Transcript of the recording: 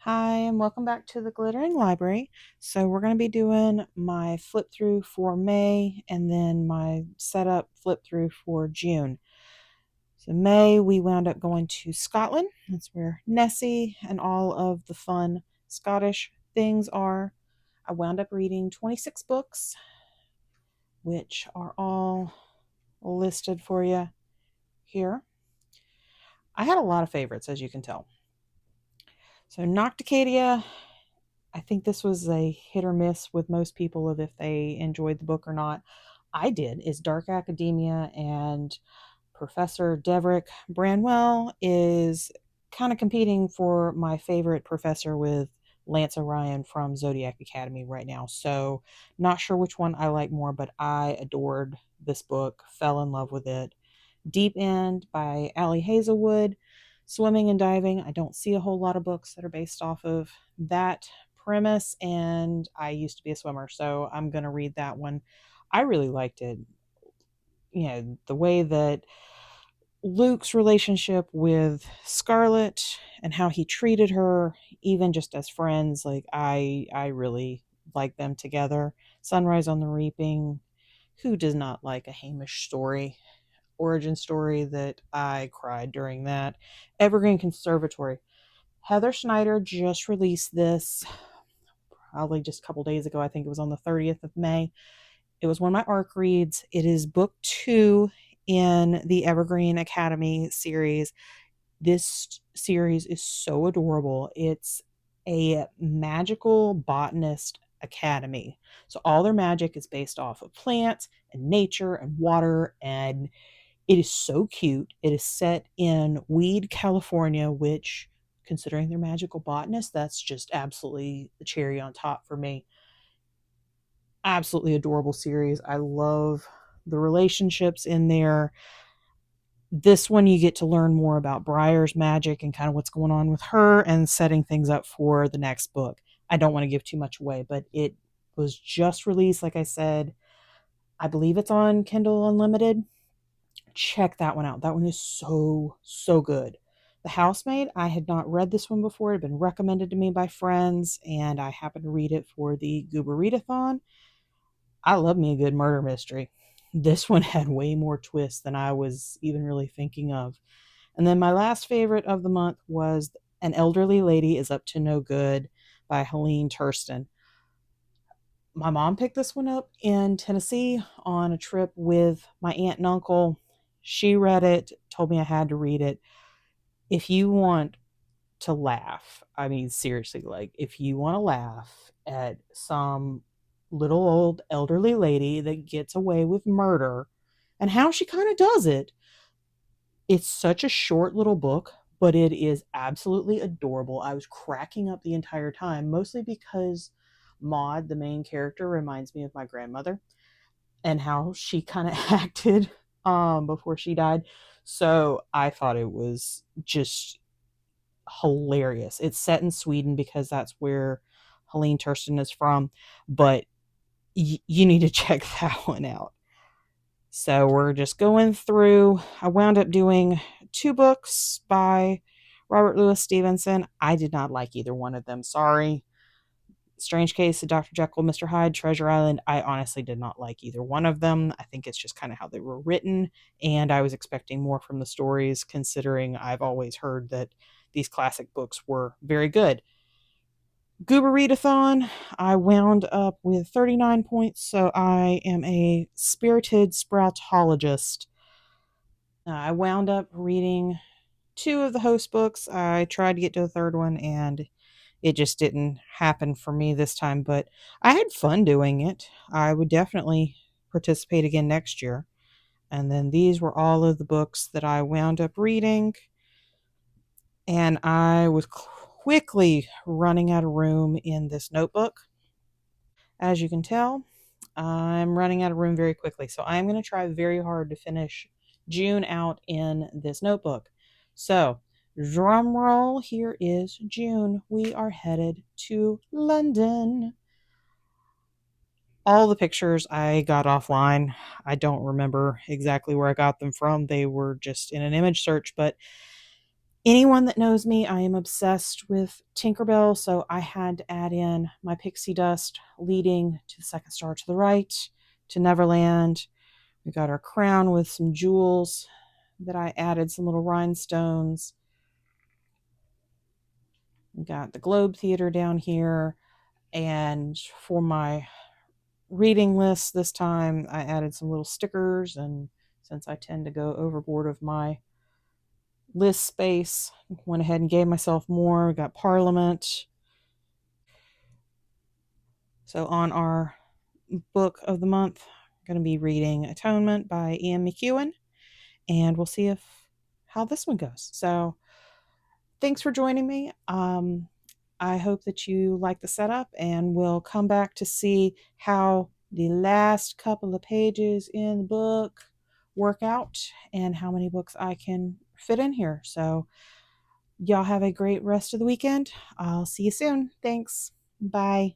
Hi, and welcome back to the Glittering Library. So we're going to be doing my flip through for May and then my setup flip through for June. So May, we wound up going to Scotland. That's where Nessie and all of the fun Scottish things are. I wound up reading 26 books, which are all listed for you here. I had a lot of favorites, as you can tell. So Nocticadia, I think this was a hit or miss with most people of if they enjoyed the book or not. I did. Is Dark Academia, and Professor Deverick Branwell is kind of competing for my favorite professor with Lance Orion from Zodiac Academy right now. So not sure which one I like more, but I adored this book, fell in love with it. Deep End by Ali Hazelwood. Swimming and diving. I don't see a whole lot of books that are based off of that premise, and I used to be a swimmer, so I'm going to read that one. I really liked it. The way that Luke's relationship with Scarlett and how he treated her, even just as friends, like I really like them together. Sunrise on the Reaping. Who does not like a Hamish story? Origin story that I cried during that. Evergreen Conservatory. Heather Schneider just released this probably just a couple days ago. I think it was on the 30th of May. It was one of my ARC reads. It is book 2 in the Evergreen Academy series. This series is so adorable. It's a magical botanist academy. So all their magic is based off of plants and nature and water, and it is so cute. It is set in Weed, California, which, considering they're magical botanists, that's just absolutely the cherry on top for me. Absolutely adorable series. I love the relationships in there. This one, you get to learn more about Briar's magic and kind of what's going on with her and setting things up for the next book. I don't want to give too much away, but it was just released, like I said. I believe it's on Kindle Unlimited. Check that one out. That one is so good. The Housemaid, I had not read this one before. It had been recommended to me by friends, and I happened to read it for the Goober Readathon. I love me a good murder mystery. This one had way more twists than I was even really thinking of. And then my last favorite of the month was An Elderly Lady is Up to No Good by Helene Tursten. My mom picked this one up in Tennessee on a trip with my aunt and uncle. She read it, told me I had to read it. If you want to laugh, I mean, seriously, like, if you want to laugh at some little old elderly lady that gets away with murder and how she kind of does it, it's such a short little book, but it is absolutely adorable. I was cracking up the entire time, mostly because Maud, the main character, reminds me of my grandmother and how she kind of acted before she died. So I thought it was just hilarious. It's set in Sweden because that's where Helene Tursten is from, but you need to check that one out. So we're just going through. I wound up doing 2 books by Robert Louis Stevenson. I did not like either one of them. Sorry. Strange Case of Dr. Jekyll, Mr. Hyde, Treasure Island. I honestly did not like either one of them. I think it's just kind of how they were written, and I was expecting more from the stories, considering I've always heard that these classic books were very good. Goober Readathon, I wound up with 39 points, so I am a spirited sproutologist. I wound up reading 2 of the host books. I tried to get to the third one, and it just didn't happen for me this time, but I had fun doing it. I would definitely participate again next year. And then these were all of the books that I wound up reading, and I was quickly running out of room in this notebook. As you can tell, I'm running out of room very quickly, so I'm going to try very hard to finish June out in this notebook. So, drum roll, here is June. We are headed to London. All the pictures I got offline. I don't remember exactly where I got them from. They were just in an image search, but Anyone that knows me, I am obsessed with Tinkerbell, so I had to add in my pixie dust leading to the second star to the right, to Neverland. We got our crown with some jewels that I added, some little rhinestones. We got the Globe Theater down here, and for my reading list this time, I added some little stickers, and since I tend to go overboard of my list space, went ahead and gave myself more. We got Parliament. So on our book of the month, I'm going to be reading Atonement by Ian McEwan, and we'll see if how this one goes. So thanks for joining me. I hope that you like the setup, and we'll come back to see how the last couple of pages in the book work out and how many books I can fit in here. So y'all have a great rest of the weekend. I'll see you soon. Thanks. Bye.